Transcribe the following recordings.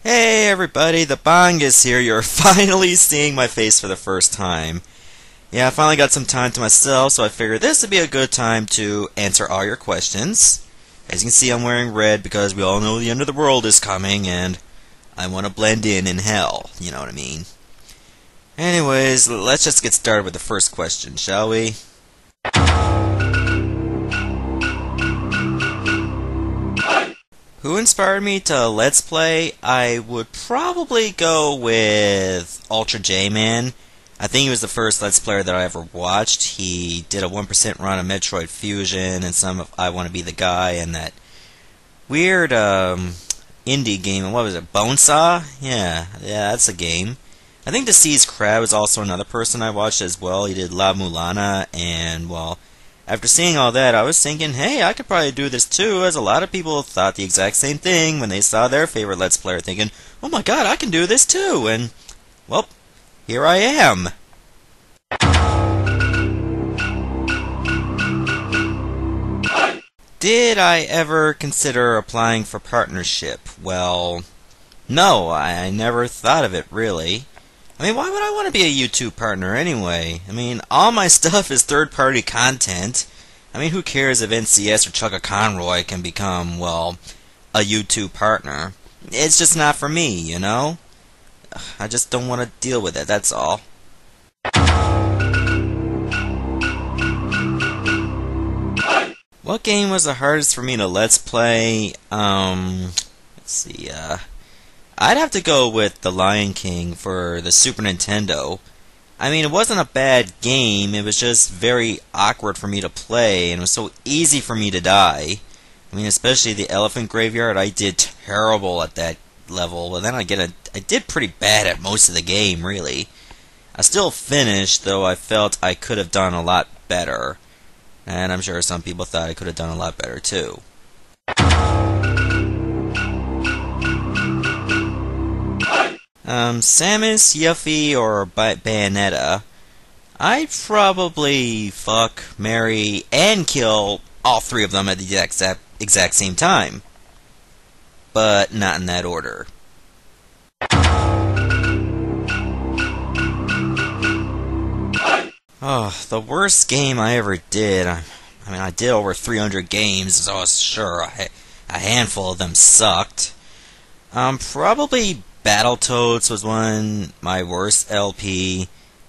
Hey everybody, the Bong is here. You're finally seeing my face for the first time. Yeah, I finally got some time to myself, so I figured this would be a good time to answer all your questions. As you can see, I'm wearing red because we all know the end of the world is coming, and I want to blend in hell, you know what I mean. Anyways, let's just get started with the first question, shall we? Who inspired me to Let's Play? I would probably go with Ultra J-Man. I think he was the first Let's Player that I ever watched. He did a 1% run of Metroid Fusion and some of I Want to Be the Guy and that weird indie game. What was it? Bonesaw? Yeah, that's a game. I think Deceased Crab is also another person I watched as well. He did La Mulana, and well, after seeing all that, I was thinking, hey, I could probably do this too, as a lot of people thought the exact same thing when they saw their favorite Let's Player, thinking, oh my god, I can do this too, and, well, here I am. Did I ever consider applying for partnership? Well, no, I never thought of it, really. I mean, why would I want to be a YouTube partner anyway? I mean, all my stuff is third-party content. I mean, who cares if NCS or Chugga Conroy can become, well, a YouTube partner? It's just not for me, you know? I just don't want to deal with it, that's all. What game was the hardest for me to Let's Play? Let's see, I'd have to go with The Lion King for the Super Nintendo. I mean, it wasn't a bad game, it was just very awkward for me to play, and it was so easy for me to die. I mean, especially the Elephant Graveyard, I did terrible at that level, but then I did pretty bad at most of the game, really. I still finished, though I felt I could have done a lot better. And I'm sure some people thought I could have done a lot better, too. Samus, Yuffie, or Bayonetta, I'd probably fuck, marry, and kill all three of them at the exact same time. But not in that order. Oh, the worst game I ever did. I mean, I did over 300 games, so sure, a handful of them sucked. Probably Battletoads was my worst LP.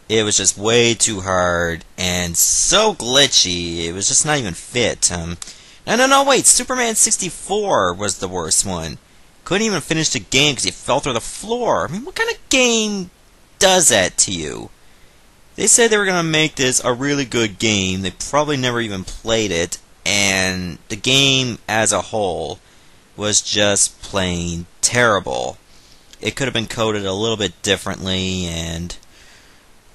It was just way too hard and so glitchy. It was just not even fit. No, wait. Superman 64 was the worst one. Couldn't even finish the game because he fell through the floor. I mean, what kind of game does that to you? They said they were going to make this a really good game. They probably never even played it. And the game as a whole was just plain terrible. It could have been coded a little bit differently, and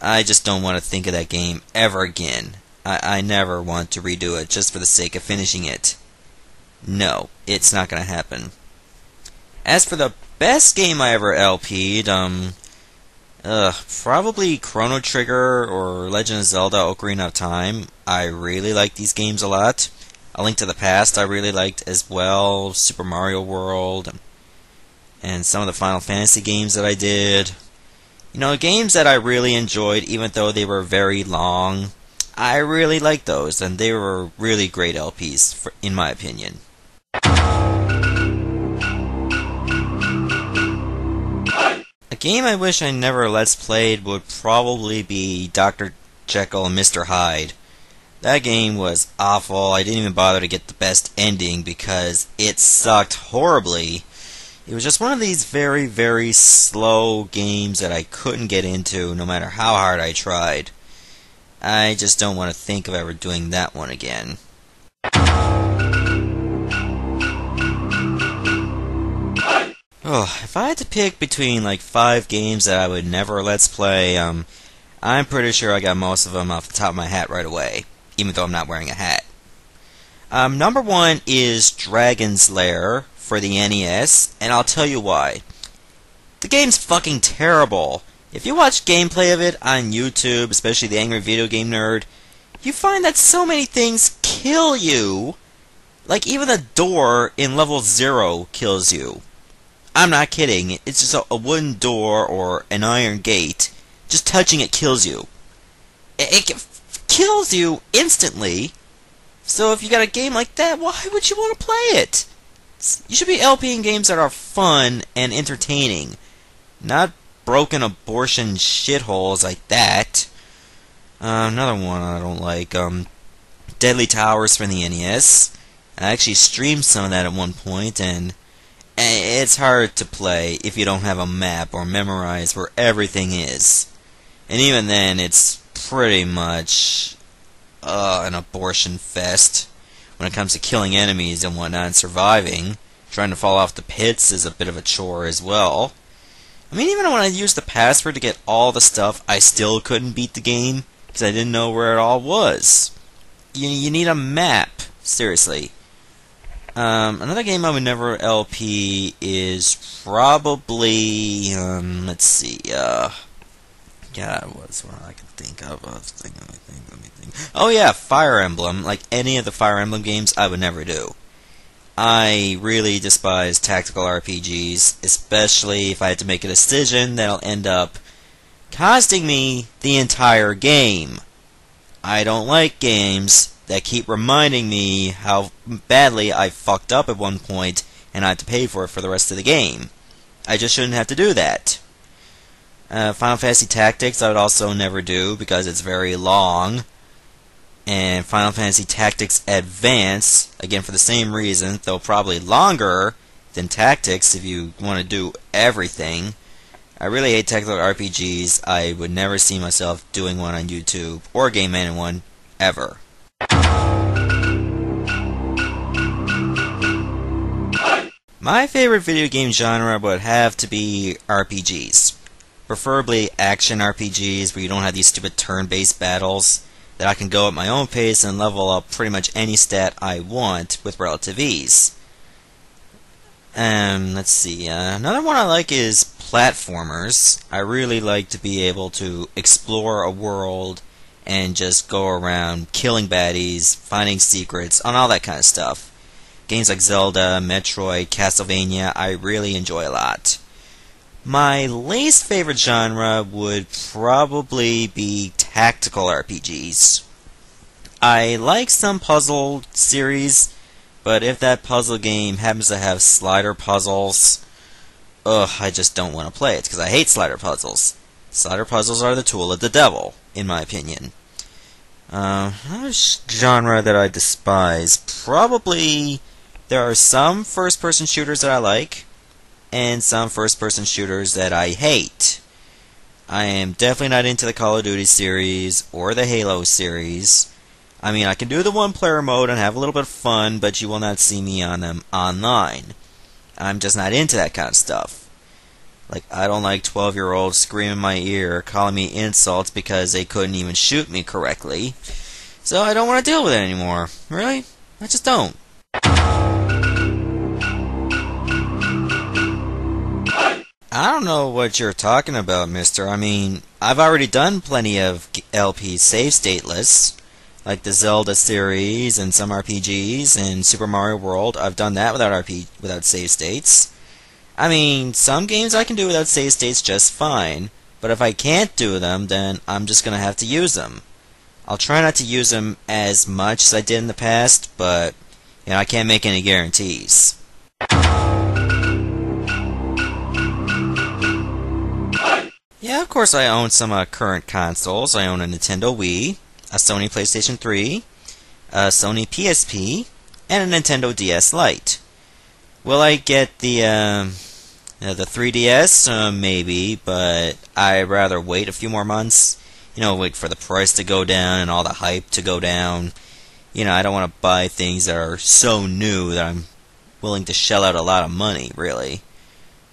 I just don't want to think of that game ever again. I never want to redo it just for the sake of finishing it. No, it's not going to happen. As for the best game I ever LP'd, probably Chrono Trigger or Legend of Zelda Ocarina of Time. I really like these games a lot. A Link to the Past I really liked as well. Super Mario World. And some of the Final Fantasy games that I did. You know, games that I really enjoyed, even though they were very long. I really liked those, and they were really great LPs, in my opinion. A game I wish I never Let's Played would probably be Dr. Jekyll and Mr. Hyde. That game was awful. I didn't even bother to get the best ending because it sucked horribly. It was just one of these very, very slow games that I couldn't get into no matter how hard I tried. I just don't want to think of ever doing that one again. Oh, if I had to pick between like 5 games that I would never Let's Play, I'm pretty sure I got most of them off the top of my hat right away, even though I'm not wearing a hat. Number 1 is Dragon's Lair for the NES, and I'll tell you why. The game's fucking terrible. If you watch gameplay of it on YouTube, especially the Angry Video Game Nerd, you find that so many things kill you. Like even the door in level 0 kills you. I'm not kidding. It's just a wooden door or an iron gate. Just touching it kills you. It kills you instantly. So if you got a game like that, why would you want to play it? You should be LPing games that are fun and entertaining, not broken abortion shitholes like that. Another one I don't like, Deadly Towers for the NES. I actually streamed some of that at one point, and it's hard to play if you don't have a map or memorize where everything is. And even then, it's pretty much an abortion fest when it comes to killing enemies and whatnot and surviving. Trying to fall off the pits is a bit of a chore as well. I mean, even when I used the password to get all the stuff, I still couldn't beat the game because I didn't know where it all was. You need a map, seriously. Another game I would never LP is probably, let's see, God, what's one I can think of? Let me think. Oh yeah, Fire Emblem. Like any of the Fire Emblem games, I would never do. I really despise tactical RPGs, especially if I had to make a decision that'll end up costing me the entire game. I don't like games that keep reminding me how badly I fucked up at one point and I have to pay for it for the rest of the game. I just shouldn't have to do that. Final Fantasy Tactics I would also never do because it's very long. And Final Fantasy Tactics Advance, again for the same reason, though probably longer than Tactics if you want to do everything. I really hate tactical RPGs. I would never see myself doing one on YouTube or Game Man one ever. My favorite video game genre would have to be RPGs. Preferably action RPGs where you don't have these stupid turn-based battles that I can go at my own pace and level up pretty much any stat I want with relative ease. Let's see, another one I like is platformers. I really like to be able to explore a world and just go around killing baddies, finding secrets, and all that kind of stuff. Games like Zelda, Metroid, Castlevania, I really enjoy a lot. My least favorite genre would probably be tactical RPGs. I like some puzzle series, but if that puzzle game happens to have slider puzzles, I just don't want to play it, because I hate slider puzzles. Slider puzzles are the tool of the devil, in my opinion. Another genre that I despise, probably there are some first-person shooters that I like, and some first-person shooters that I hate. I am definitely not into the Call of Duty series or the Halo series. I mean, I can do the one-player mode and have a little bit of fun, but you will not see me on them online. I'm just not into that kind of stuff. Like, I don't like 12-year-olds screaming in my ear, calling me insults because they couldn't even shoot me correctly. So I don't want to deal with it anymore. Really? I just don't. I don't know what you're talking about, mister. I mean, I've already done plenty of LP save state lists, like the Zelda series and some RPGs and Super Mario World. I've done that without save states. I mean, some games I can do without save states just fine, but if I can't do them, then I'm just going to have to use them. I'll try not to use them as much as I did in the past, but I can't make any guarantees. Yeah, of course I own some current consoles. I own a Nintendo Wii, a Sony PlayStation 3, a Sony PSP, and a Nintendo DS Lite. Will I get the 3DS? Maybe, but I'd rather wait a few more months. Wait for the price to go down and all the hype to go down. I don't want to buy things that are so new that I'm willing to shell out a lot of money, really.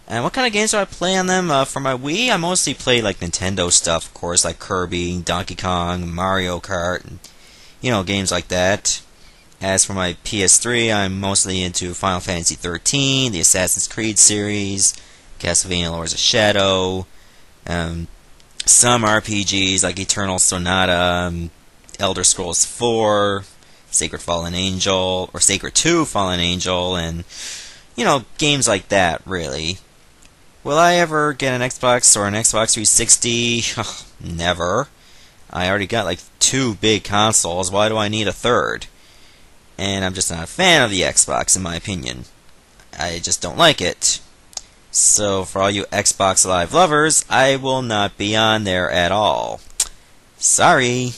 And what kind of games do I play on them? For my Wii, I mostly play like Nintendo stuff, of course, like Kirby, Donkey Kong, Mario Kart, and, games like that. As for my PS3, I'm mostly into Final Fantasy 13, the Assassin's Creed series, Castlevania Lords of Shadow, some RPGs like Eternal Sonata, Elder Scrolls 4, Sacred Fallen Angel, or Sacred 2 Fallen Angel, and, games like that, really. Will I ever get an Xbox or an Xbox 360? Never. I already got like 2 big consoles. Why do I need a third? And I'm just not a fan of the Xbox, in my opinion. I just don't like it. So for all you Xbox Live lovers, I will not be on there at all. Sorry.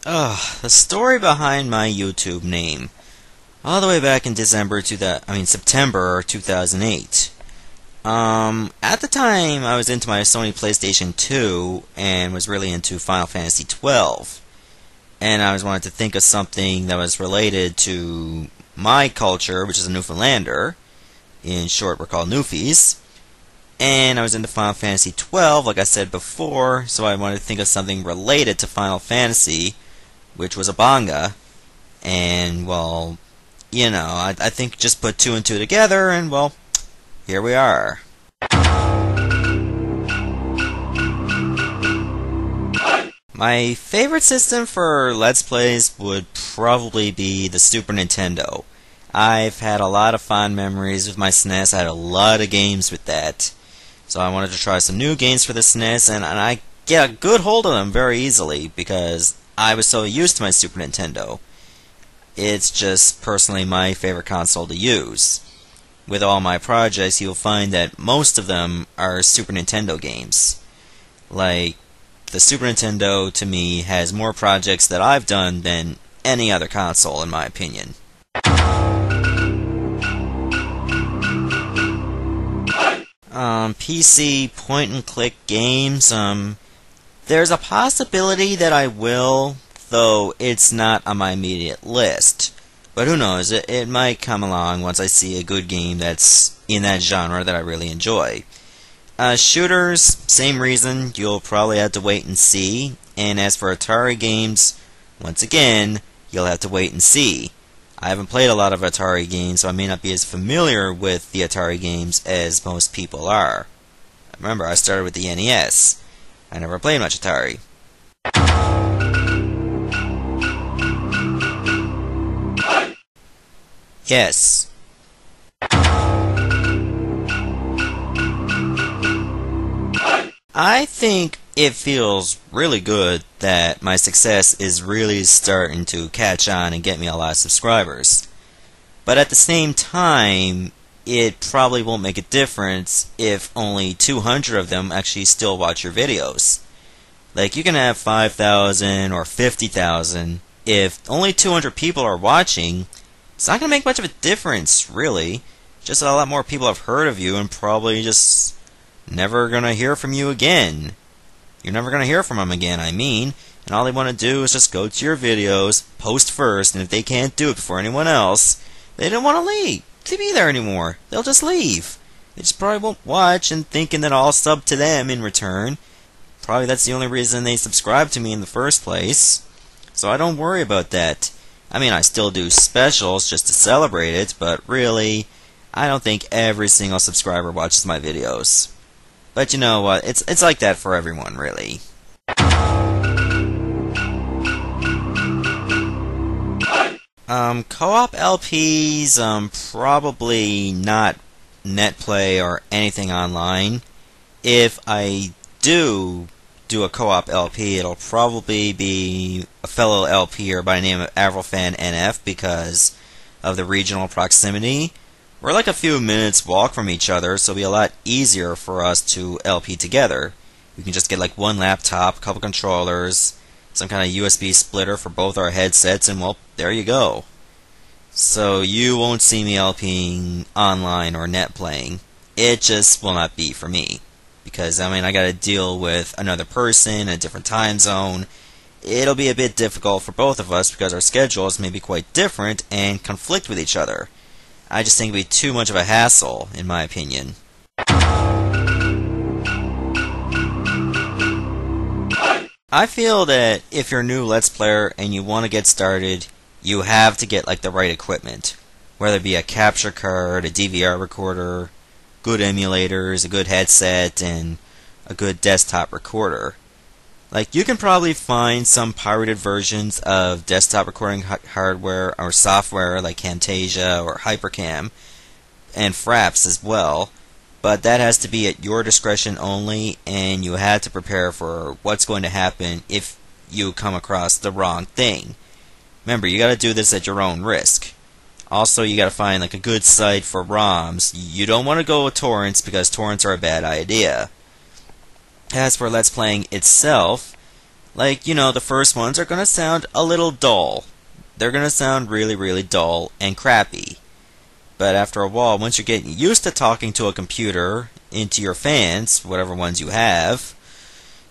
The story behind my YouTube name. All the way back in September 2008. At the time, I was into my Sony PlayStation 2 and was really into Final Fantasy 12. And I was wanted to think of something that was related to my culture, which is a Newfoundlander. In short, we're called Newfies. And I was into Final Fantasy 12, like I said before, so I wanted to think of something related to Final Fantasy, which was a manga. And, well, you know, I think just put 2 and 2 together, and, well, here we are. My favorite system for Let's Plays would probably be the Super Nintendo. I've had a lot of fond memories with my SNES. I had a lot of games with that. So I wanted to try some new games for the SNES, and I get a good hold of them very easily because I was so used to my Super Nintendo. It's just personally my favorite console to use. With all my projects, you'll find that most of them are Super Nintendo games. Like, the Super Nintendo, to me, has more projects that I've done than any other console, in my opinion. PC point-and-click games, there's a possibility that I will, though it's not on my immediate list. But who knows, it might come along once I see a good game that's in that genre that I really enjoy. Shooters, same reason, you'll probably have to wait and see. And as for Atari games, once again, you'll have to wait and see. I haven't played a lot of Atari games, so I may not be as familiar with the Atari games as most people are. Remember, I started with the NES. I never played much Atari. Yes. I think it feels really good that my success is really starting to catch on and get me a lot of subscribers. But at the same time, it probably won't make a difference if only 200 of them actually still watch your videos. Like, you can have 5,000 or 50,000. If only 200 people are watching, it's not going to make much of a difference, really. Just a lot more people have heard of you and probably just never going to hear from you again. You're never going to hear from them again, I mean. And all they want to do is just go to your videos, post first, and if they can't do it before anyone else, they don't want to leave. To be there anymore. They'll just leave. They just probably won't watch and thinking that I'll sub to them in return. Probably that's the only reason they subscribe to me in the first place. So I don't worry about that. I mean, I still do specials just to celebrate it, but really, I don't think every single subscriber watches my videos. But you know what, it's like that for everyone, really. Co-op LPs, probably not netplay or anything online. If I do a co-op LP, it'll probably be a fellow LPer by the name of Avrilfan NF because of the regional proximity. We're like a few minutes walk from each other, so it'll be a lot easier for us to LP together. We can just get like one laptop, a couple controllers, some kind of USB splitter for both our headsets, and well, there you go. So you won't see me LPing online or net playing. It just will not be for me. Because, I mean, I gotta deal with another person, a different time zone. It'll be a bit difficult for both of us because our schedules may be quite different and conflict with each other. I just think it'd be too much of a hassle, in my opinion. I feel that if you're a new Let's Player and you want to get started, you have to get like the right equipment. Whether it be a capture card, a DVR recorder, good emulators, a good headset, and a good desktop recorder. Like, you can probably find some pirated versions of desktop recording hardware or software like Camtasia or Hypercam and Fraps as well, but that has to be at your discretion only, and you have to prepare for what's going to happen if you come across the wrong thing. Remember, you gotta do this at your own risk. Also, you gotta find like a good site for ROMs. You don't want to go with torrents because torrents are a bad idea. As for Let's Playing itself, like, you know, the first ones are gonna sound a little dull. They're gonna sound really, really dull and crappy. But after a while, once you're getting used to talking to a computer, into your fans, whatever ones you have,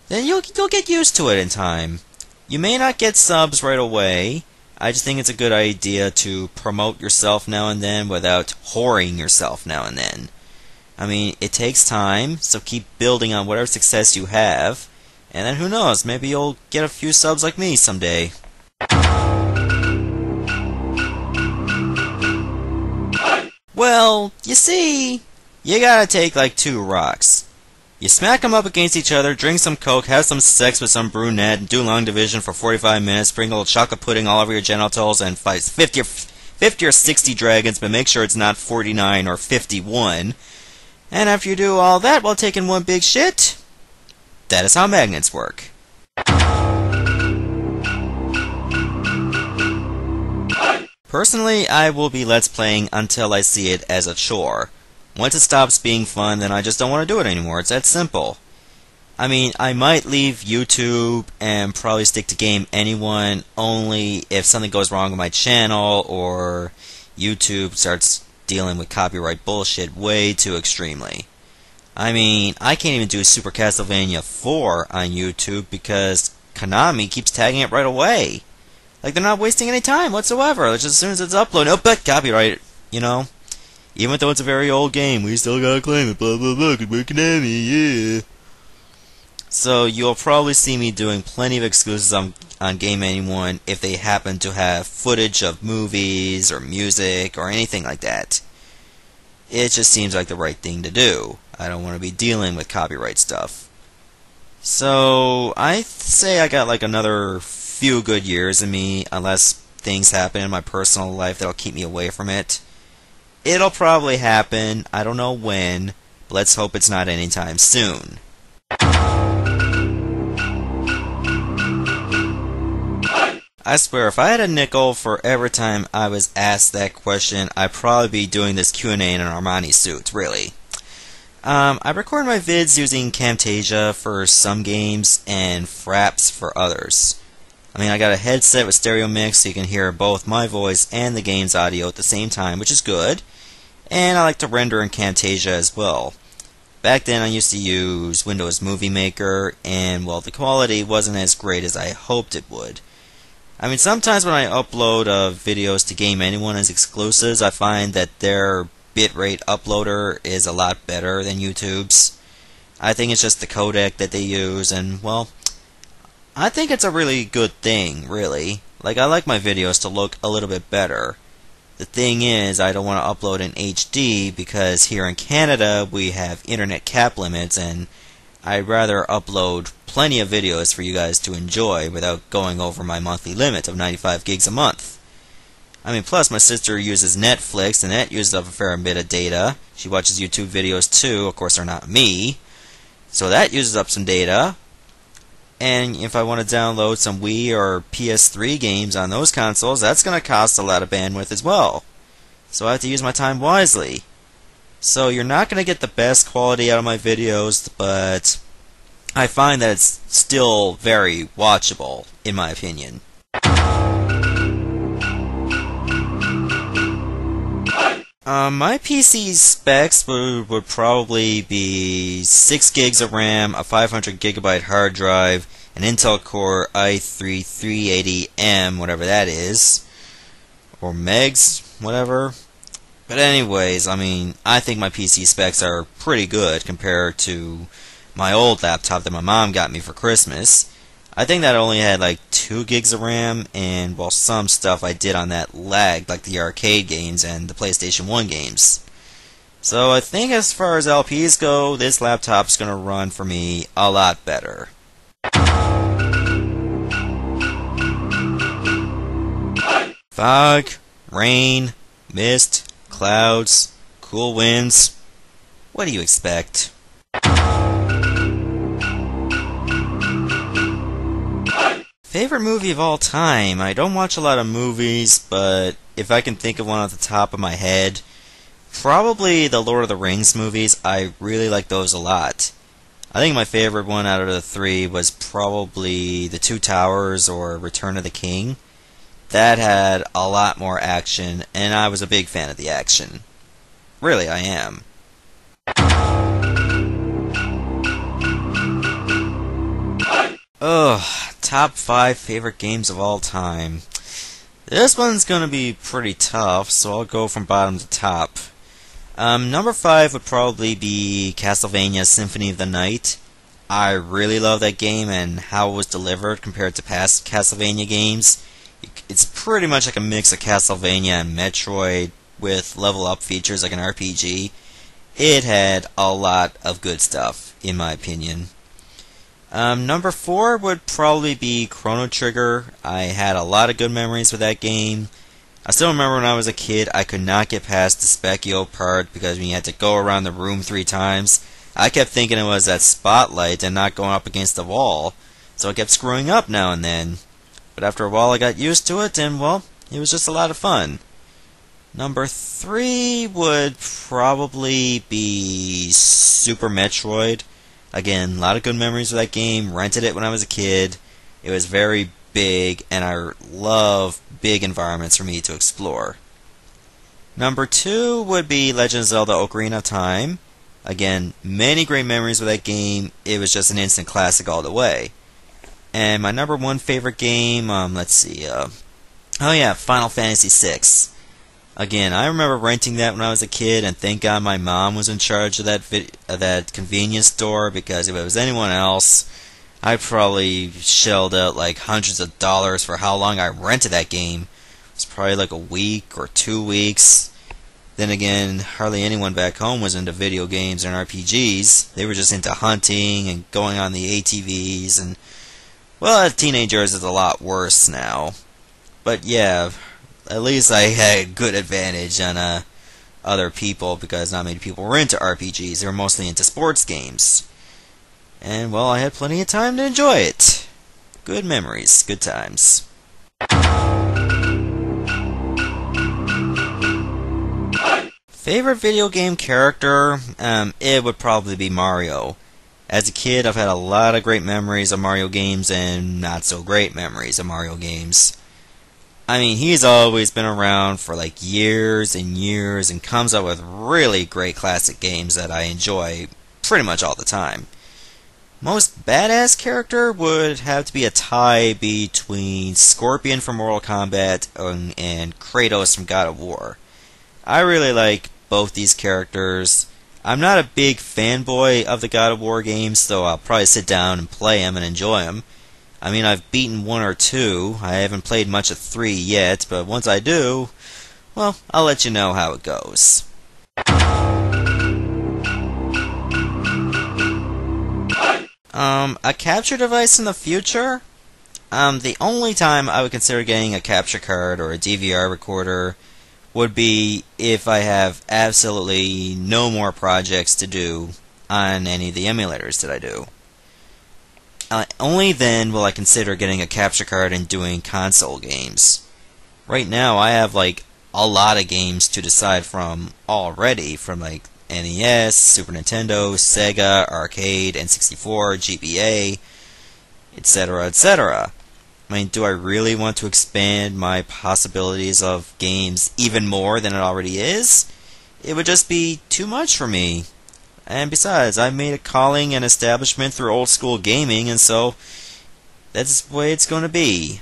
then you'll get used to it in time. You may not get subs right away. I just think it's a good idea to promote yourself now and then without whoring yourself now and then. I mean, it takes time, so keep building on whatever success you have, and then who knows, maybe you'll get a few subs like me someday. Well, you see, you gotta take like 2 rocks. You smack them up against each other, drink some coke, have some sex with some brunette, and do long division for 45 minutes, sprinkle chocolate pudding all over your genitals, and fight 50 or 60 dragons, but make sure it's not 49 or 51. And after you do all that while taking one big shit, that is how magnets work. Personally, I will be Let's Playing until I see it as a chore. Once it stops being fun, then I just don't want to do it anymore. It's that simple. I mean, I might leave YouTube and probably stick to Game Anyone only if something goes wrong with my channel or YouTube starts dealing with copyright bullshit way too extremely. I mean, I can't even do Super Castlevania 4 on YouTube because Konami keeps tagging it right away. Like, they're not wasting any time whatsoever. Just as soon as it's uploaded, oh, but copyright, you know? Even though it's a very old game, we still gotta claim it, blah blah blah, goodbye Konami, yeah. So, you'll probably see me doing plenty of exclusives on Game Anyone if they happen to have footage of movies or music or anything like that. It just seems like the right thing to do. I don't want to be dealing with copyright stuff. So, I say I got like another few good years in me, unless things happen in my personal life that'll keep me away from it. It'll probably happen, I don't know when, but let's hope it's not anytime soon. I swear, if I had a nickel for every time I was asked that question, I'd probably be doing this Q&A in an Armani suit, really. I record my vids using Camtasia for some games and Fraps for others. I mean, I got a headset with stereo mix so you can hear both my voice and the game's audio at the same time, which is good. And I like to render in Camtasia as well. Back then I used to use Windows Movie Maker, and well, the quality wasn't as great as I hoped it would. I mean, sometimes when I upload videos to Game Anyone as exclusives, I find that their bitrate uploader is a lot better than YouTube's. I think it's just the codec that they use, and well, I think it's a really good thing, really. Like, I like my videos to look a little bit better. The thing is, I don't want to upload in HD because here in Canada we have internet cap limits, and I'd rather upload plenty of videos for you guys to enjoy without going over my monthly limit of 95 gigs a month. I mean, plus my sister uses Netflix, and that uses up a fair bit of data. She watches YouTube videos too. Of course, they're not me. So that uses up some data. And if I want to download some Wii or PS3 games on those consoles, that's going to cost a lot of bandwidth as well. So I have to use my time wisely. So you're not going to get the best quality out of my videos, but I find that it's still very watchable, in my opinion. My PC specs would probably be 6 gigs of RAM, a 500 gigabyte hard drive, an Intel Core i3 380M, whatever that is, or megs, whatever. But anyways, I mean, I think my PC specs are pretty good compared to my old laptop that my mom got me for Christmas. I think that only had like 2 gigs of RAM, and well, some stuff I did on that lagged, like the arcade games and the PlayStation 1 games. So I think as far as LPs go, this laptop's gonna run for me a lot better. Fog, rain, mist, clouds, cool winds. What do you expect? Favorite movie of all time? I don't watch a lot of movies, but if I can think of one off the top of my head, probably the Lord of the Rings movies. I really like those a lot. I think my favorite one out of the three was probably The Two Towers or Return of the King. That had a lot more action, and I was a big fan of the action. Really, I am. Ugh, top 5 favorite games of all time. This one's gonna be pretty tough, so I'll go from bottom to top. Number 5 would probably be Castlevania Symphony of the Night. I really love that game and how it was delivered compared to past Castlevania games. It's pretty much like a mix of Castlevania and Metroid with level up features like an RPG. It had a lot of good stuff, in my opinion. Number 4 would probably be Chrono Trigger. I had a lot of good memories with that game. I still remember when I was a kid, I could not get past the Specchio part because we had to go around the room 3 times. I kept thinking it was that spotlight and not going up against the wall, so I kept screwing up now and then. But after a while I got used to it, and well, it was just a lot of fun. Number 3 would probably be Super Metroid. Again, a lot of good memories with that game. Rented it when I was a kid. It was very big, and I love big environments for me to explore. Number 2 would be Legend of Zelda Ocarina of Time. Again, many great memories with that game. It was just an instant classic all the way. And my number 1 favorite game, let's see, Final Fantasy VI. Again, I remember renting that when I was a kid, and thank God my mom was in charge of that convenience store, because if it was anyone else, I probably shelled out like hundreds of dollars for how long I rented that game. It was probably like a week or 2 weeks. Then again, hardly anyone back home was into video games and RPGs. They were just into hunting and going on the ATVs, and well, as teenagers it's a lot worse now. But yeah, at least I had good advantage on other people, because not many people were into RPGs. They were mostly into sports games. And well, I had plenty of time to enjoy it. Good memories, good times. Favorite video game character? It would probably be Mario. As a kid, I've had a lot of great memories of Mario games and not so great memories of Mario games. I mean, he's always been around for like years and years and comes up with really great classic games that I enjoy pretty much all the time. Most badass character would have to be a tie between Scorpion from Mortal Kombat and Kratos from God of War. I really like both these characters. I'm not a big fanboy of the God of War games, so I'll probably sit down and play them and enjoy them. I mean, I've beaten 1 or 2. I haven't played much of 3 yet, but once I do, well, I'll let you know how it goes. A capture device in the future? The only time I would consider getting a capture card or a DVR recorder would be if I have absolutely no more projects to do on any of the emulators that I do. Only then will I consider getting a capture card and doing console games. Right now I have like a lot of games to decide from already, from like NES, Super Nintendo, Sega, Arcade, N64, GBA, etc., etc. I mean, do I really want to expand my possibilities of games even more than it already is? It would just be too much for me. And besides, I've made a calling and establishment through old school gaming, and so that's the way it's going to be.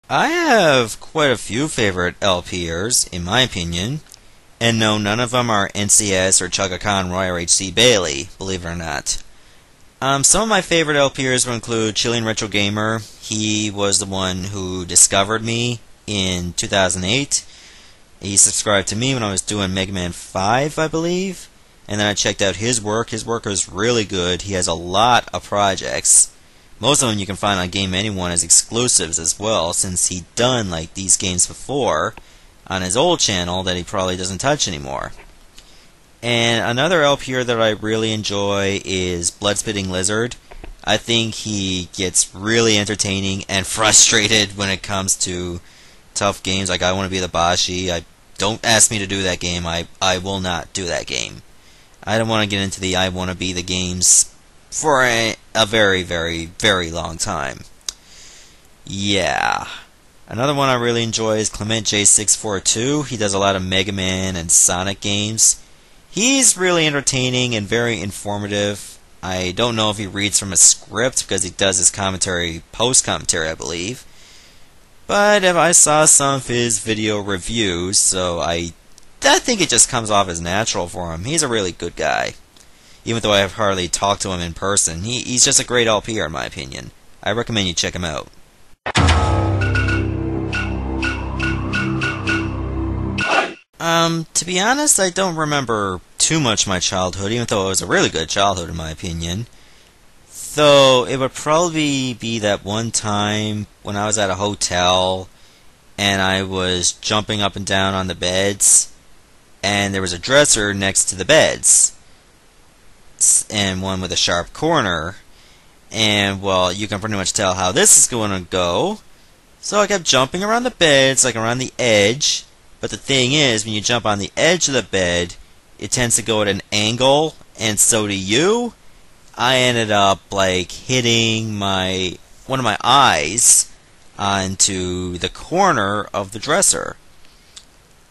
I have quite a few favorite LPers, in my opinion, and no, none of them are NCS or Chugga Conroy or H.C. Bailey, believe it or not. Some of my favorite LPers will include Chilean Retro Gamer. He was the one who discovered me in 2008. He subscribed to me when I was doing Mega Man 5, I believe, and then I checked out his work. His work is really good. He has a lot of projects. Most of them you can find on Game Anyone as exclusives as well, since he'd done like these games before on his old channel that he probably doesn't touch anymore. And another LP that I really enjoy is Bloodspitting Lizard. I think he gets really entertaining and frustrated when it comes to tough games like I Want to Be the Bashi. Don't ask me to do that game. I will not do that game. I don't want to get into the I Want to Be the games for a very, very, very long time. Yeah. Another one I really enjoy is Clement J642. He does a lot of Mega Man and Sonic games. He's really entertaining and very informative. I don't know if he reads from a script because he does his commentary, post-commentary, I believe. But if I saw some of his video reviews, so I think it just comes off as natural for him. He's a really good guy. Even though I have hardly talked to him in person, he's just a great LPer in my opinion. I recommend you check him out. To be honest, I don't remember too much of my childhood, even though it was a really good childhood in my opinion. Though it would probably be that one time when I was at a hotel and I was jumping up and down on the beds, and there was a dresser next to the beds, and one with a sharp corner, and well, you can pretty much tell how this is going to go. So I kept jumping around the beds, like around the edge. But the thing is, when you jump on the edge of the bed, it tends to go at an angle, and so do you. I ended up like hitting one of my eyes onto the corner of the dresser.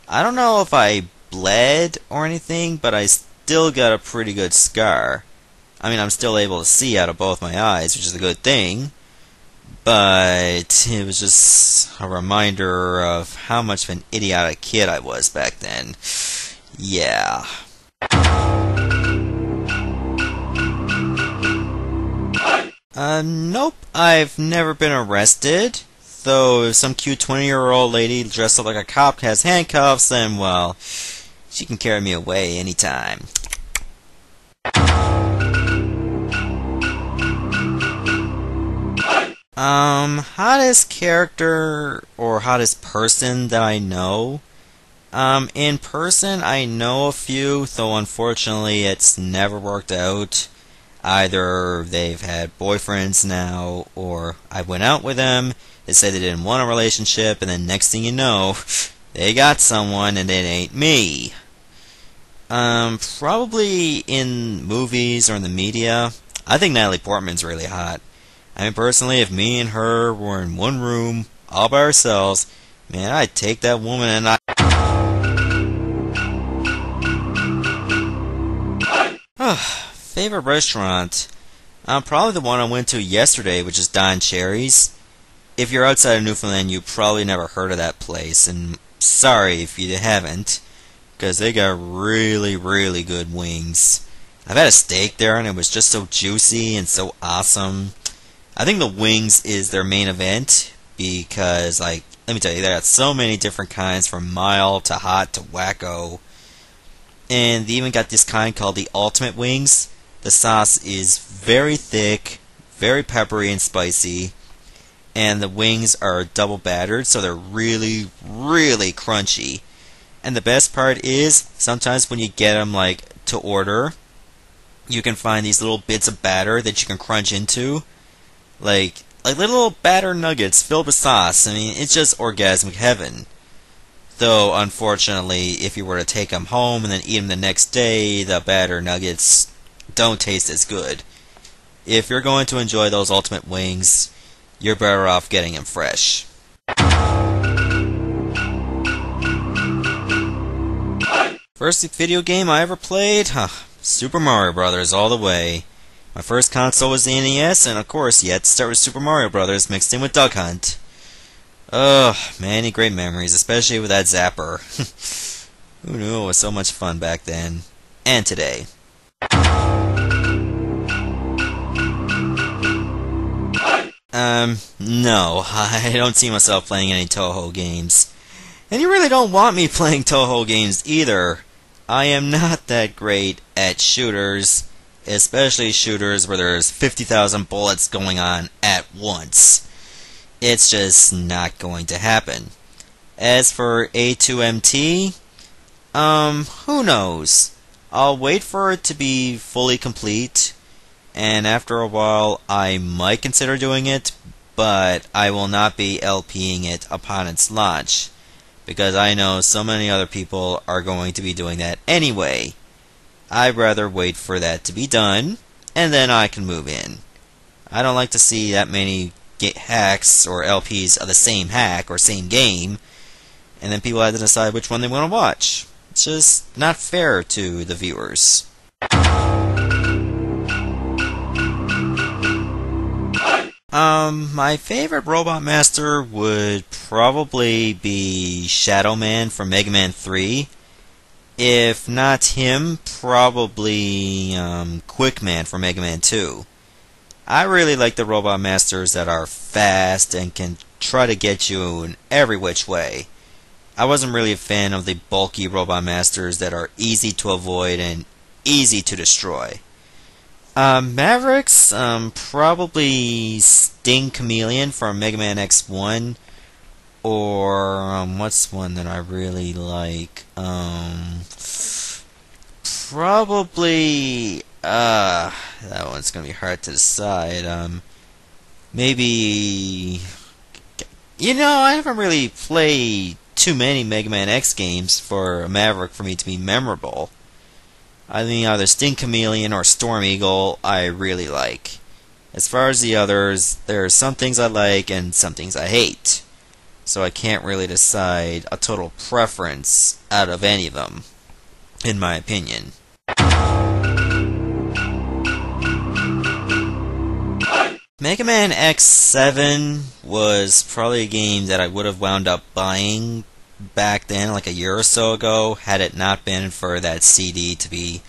I don't know if I bled or anything, but I still got a pretty good scar. I mean, I'm still able to see out of both my eyes, which is a good thing. But it was just a reminder of how much of an idiotic kid I was back then. Yeah. Nope, I've never been arrested. Though if some cute 20-year-old lady dressed up like a cop has handcuffs, then, well, she can carry me away anytime. Hottest character or hottest person that I know? In person, I know a few, though unfortunately it's never worked out. Either they've had boyfriends now, or I went out with them, they said they didn't want a relationship, and then next thing you know, they got someone and it ain't me. Probably in movies or in the media, I think Natalie Portman's really hot. I mean, personally, if me and her were in one room, all by ourselves, man, I'd take that woman and favorite restaurant? Probably the one I went to yesterday, which is Don Cherry's. If you're outside of Newfoundland, you probably never heard of that place, and sorry if you haven't, because they got really, really good wings. I've had a steak there, and it was just so juicy and so awesome. I think the wings is their main event because, like, let me tell you, they got so many different kinds from mild to hot to wacko. And they even got this kind called the Ultimate Wings. The sauce is very thick, very peppery and spicy, and the wings are double battered, so they're really, really crunchy. And the best part is, sometimes when you get them, like, to order, you can find these little bits of batter that you can crunch into. Like little batter nuggets filled with sauce. I mean, it's just orgasmic heaven. Though, unfortunately, if you were to take them home and then eat them the next day, the batter nuggets don't taste as good. If you're going to enjoy those ultimate wings, you're better off getting them fresh. First video game I ever played? Super Mario Brothers all the way. My first console was the NES, and of course, you had to start with Super Mario Brothers mixed in with Duck Hunt. Ugh, many great memories, especially with that zapper. Who knew it was so much fun back then? And today. No, I don't see myself playing any Toho games. And you really don't want me playing Toho games either. I am not that great at shooters, especially shooters where there's 50,000 bullets going on at once. It's just not going to happen. As for A2MT, who knows? I'll wait for it to be fully complete, and after a while I might consider doing it, but I will not be LPing it upon its launch, because I know so many other people are going to be doing that anyway. I'd rather wait for that to be done, and then I can move in. I don't like to see that many hacks or LPs of the same hack or same game, and then people have to decide which one they want to watch. It's just not fair to the viewers. My favorite Robot Master would probably be Shadow Man from Mega Man 3. If not him, probably Quick Man from Mega Man 2. I really like the Robot Masters that are fast and can try to get you in every which way. I wasn't really a fan of the bulky Robot Masters that are easy to avoid and easy to destroy. Mavericks, probably Sting Chameleon from Mega Man X1, or what's one that I really like? Probably that one's gonna be hard to decide. Maybe I haven't really played too many Mega Man X games for a Maverick for me to be memorable. I think either Sting Chameleon or Storm Eagle I really like. As far as the others, there are some things I like and some things I hate. So I can't really decide a total preference out of any of them, in my opinion. Mega Man X7 was probably a game that I would have wound up buying back then, like a year or so ago, had it not been for that CD to be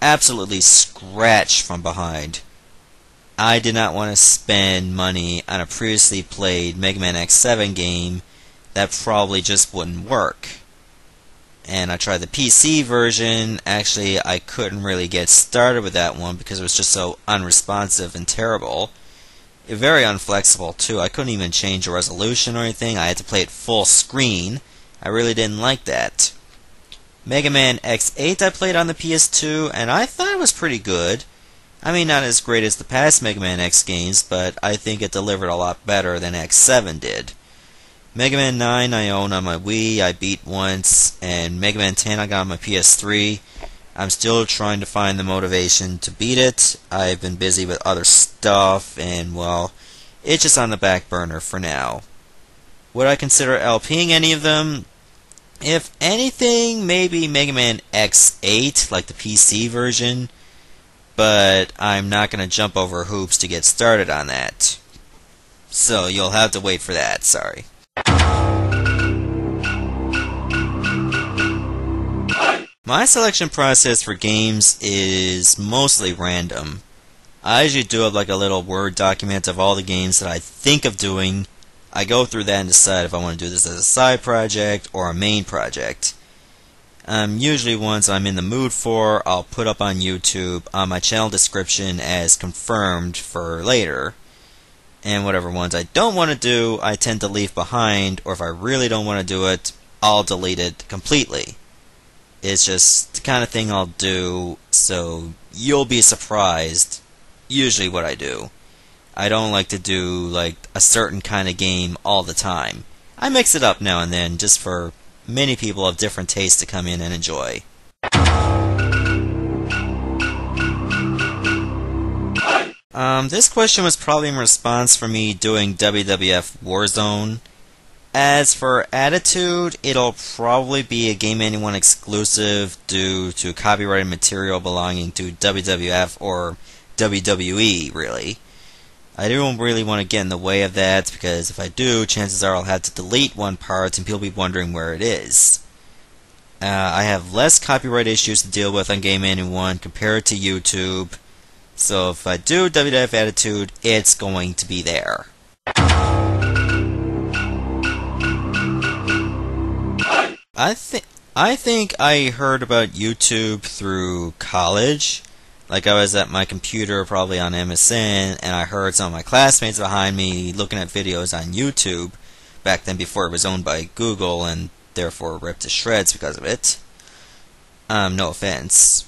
absolutely scratched from behind. I did not want to spend money on a previously played Mega Man X7 game that probably just wouldn't work. And I tried the PC version. Actually, I couldn't really get started with that one because it was just so unresponsive and terrible. Very unflexible too. I couldn't even change the resolution or anything. I had to play it full screen. I really didn't like that. Mega Man X8 I played on the PS2, and I thought it was pretty good. I mean, not as great as the past Mega Man X games, but I think it delivered a lot better than X7 did. Mega Man 9 I own on my Wii, I beat once, and Mega Man 10 I got on my PS3. I'm still trying to find the motivation to beat it. I've been busy with other stuff, and well, it's just on the back burner for now. Would I consider LPing any of them? If anything, maybe Mega Man X8, like the PC version, but I'm not going to jump over hoops to get started on that. So you'll have to wait for that, sorry. My selection process for games is mostly random. I usually do have like a little Word document of all the games that I think of doing. I go through that and decide if I want to do this as a side project or a main project. Usually ones I'm in the mood for, I'll put up on YouTube on my channel description as confirmed for later. And whatever ones I don't want to do, I tend to leave behind, or if I really don't want to do it, I'll delete it completely. It's just the kind of thing I'll do, so you'll be surprised, usually what I do. I don't like to do like a certain kind of game all the time. I mix it up now and then just for many people of different tastes to come in and enjoy. This question was probably in response for me doing WWF Warzone. As for Attitude, it'll probably be a Game Anyone exclusive due to copyrighted material belonging to WWF or WWE, really. I don't really want to get in the way of that, because if I do, chances are I'll have to delete one part and people will be wondering where it is. I have less copyright issues to deal with on Game Anyone compared to YouTube, so if I do WWF Attitude, it's going to be there. I think I heard about YouTube through college. Like I was at my computer probably on MSN and I heard some of my classmates behind me looking at videos on YouTube back then before it was owned by Google and therefore ripped to shreds because of it. No offense.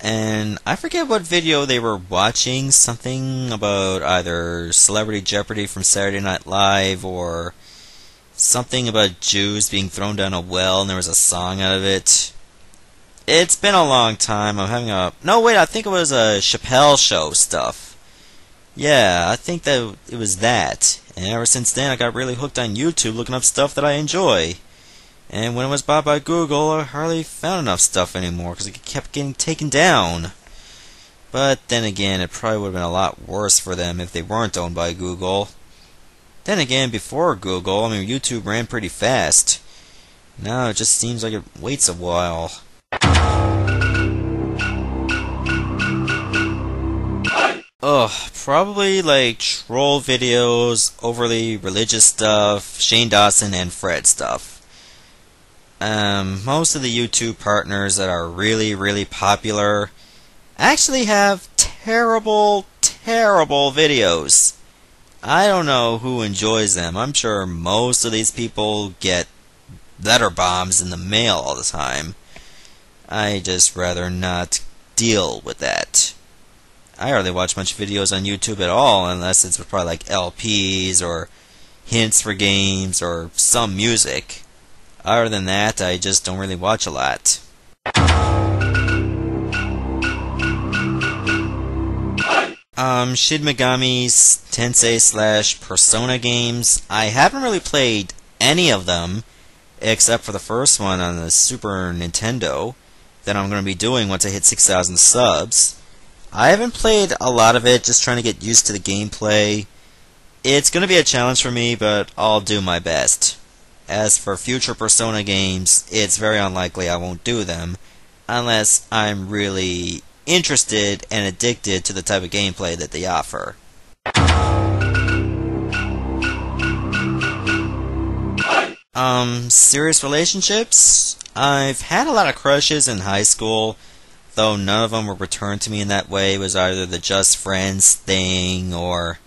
And I forget what video they were watching, something about either Celebrity Jeopardy from Saturday Night Live or something about Jews being thrown down a well and there was a song out of it. It's been a long time. I'm having a... No, wait, I think it was a Chappelle Show stuff. Yeah, I think that it was that. And ever since then, I got really hooked on YouTube looking up stuff that I enjoy. And when it was bought by Google, I hardly found enough stuff anymore because it kept getting taken down. But then again, it probably would have been a lot worse for them if they weren't owned by Google. Then again, before Google, I mean, YouTube ran pretty fast. Now it just seems like it waits a while. Ugh, probably like troll videos, overly religious stuff, Shane Dawson and Fred stuff. Most of the YouTube partners that are really popular actually have terrible videos. I don't know who enjoys them. I'm sure most of these people get letter bombs in the mail all the time. I just rather not deal with that. I hardly watch much videos on YouTube at all unless it's probably like LPs or hints for games or some music. Other than that, I just don't really watch a lot. Shin Megami's Tensei / Persona games. I haven't really played any of them except for the first one on the Super Nintendo that I'm going to be doing once I hit 6,000 subs. I haven't played a lot of it, just trying to get used to the gameplay. It's going to be a challenge for me, but I'll do my best. As for future Persona games, it's very unlikely I won't do them, unless I'm really interested and addicted to the type of gameplay that they offer. Serious relationships? I've had a lot of crushes in high school, though none of them were returned to me in that way. It was either the just friends thing or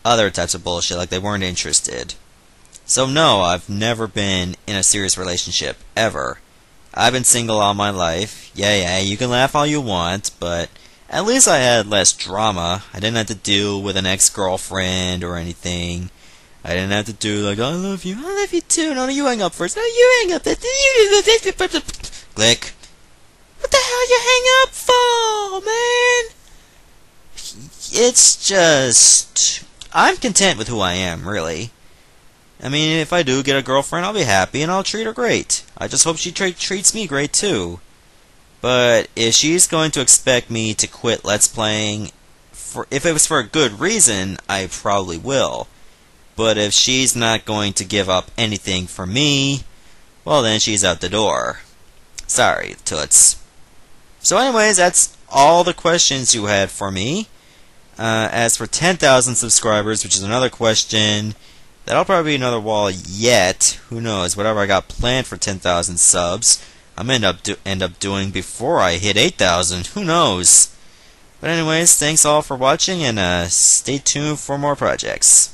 other types of bullshit, like they weren't interested. So no, I've never been in a serious relationship, ever. I've been single all my life. Yeah, you can laugh all you want, but at least I had less drama. I didn't have to deal with an ex-girlfriend or anything. I didn't have to do like, I love you too. No, you hang up first. No, you hang up. Click. What the hell you hang up for, man? It's just... I'm content with who I am, really. I mean, if I do get a girlfriend, I'll be happy and I'll treat her great. I just hope she treats me great too. But if she's going to expect me to quit Let's Playing, if it was for a good reason, I probably will. But if she's not going to give up anything for me, well then she's out the door. Sorry, toots. So anyways, that's all the questions you had for me. As for 10,000 subscribers, which is another question, that'll probably be another wall yet. Who knows? Whatever I got planned for 10,000 subs, I'm end up doing before I hit 8,000. Who knows? But anyways, thanks all for watching, and stay tuned for more projects.